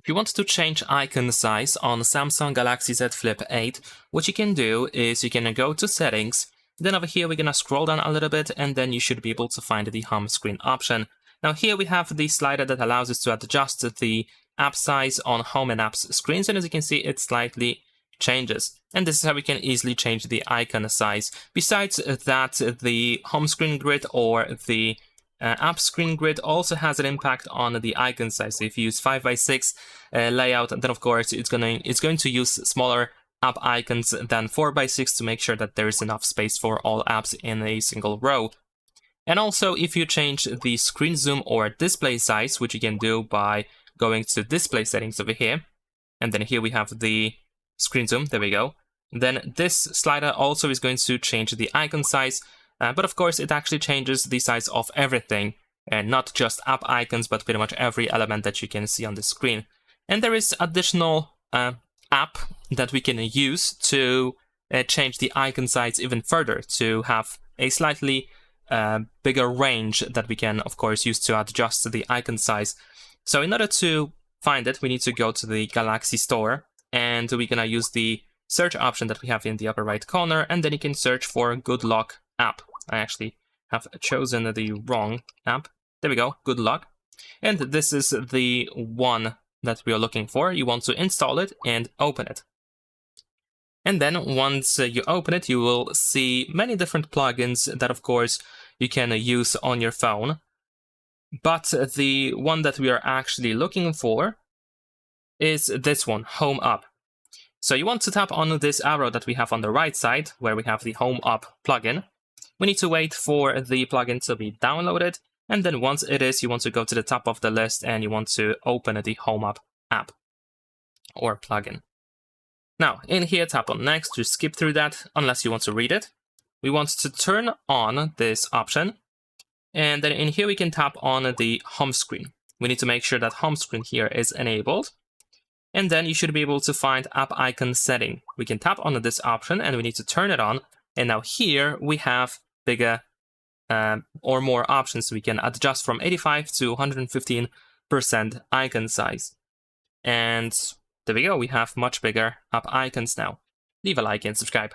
If you want to change icon size on Samsung Galaxy Z Flip 8, what you can do is you can go to settings, then over here we're going to scroll down a little bit, and then you should be able to find the home screen option. Now here we have the slider that allows us to adjust the app size on home and apps screens, and as you can see it slightly changes. And this is how we can easily change the icon size. Besides that, the home screen grid or the app screen grid also has an impact on the icon size. So if you use 5x6 layout, then of course it's going to use smaller app icons than 4x6 to make sure that there is enough space for all apps in a single row. And also, if you change the screen zoom or display size, which you can do by going to display settings over here, and then here we have the screen zoom, there we go, then this slider also is going to change the icon size. But of course, it actually changes the size of everything, and not just app icons, but pretty much every element that you can see on the screen. And there is additional app that we can use to change the icon size even further, to have a slightly bigger range that we can, of course, use to adjust the icon size. So in order to find it, we need to go to the Galaxy Store, and we're gonna use the search option that we have in the upper right corner, and then you can search for Good Luck app. I actually have chosen the wrong app. There we go, Good Luck. And this is the one that we are looking for. You want to install it and open it. And then once you open it, you will see many different plugins that, of course, you can use on your phone. But the one that we are actually looking for is this one, Home Up. So you want to tap on this arrow that we have on the right side, where we have the Home Up plugin. We need to wait for the plugin to be downloaded, and then once it is, you want to go to the top of the list and you want to open the Home Up app or plugin. Now, in here, tap on Next to skip through that, unless you want to read it. We want to turn on this option, and then in here we can tap on the home screen. We need to make sure that home screen here is enabled, and then you should be able to find app icon setting. We can tap on this option and we need to turn it on, and now here we have bigger or more options. We can adjust from 85 to 115% icon size. And there we go, we have much bigger app icons now. Leave a like and subscribe.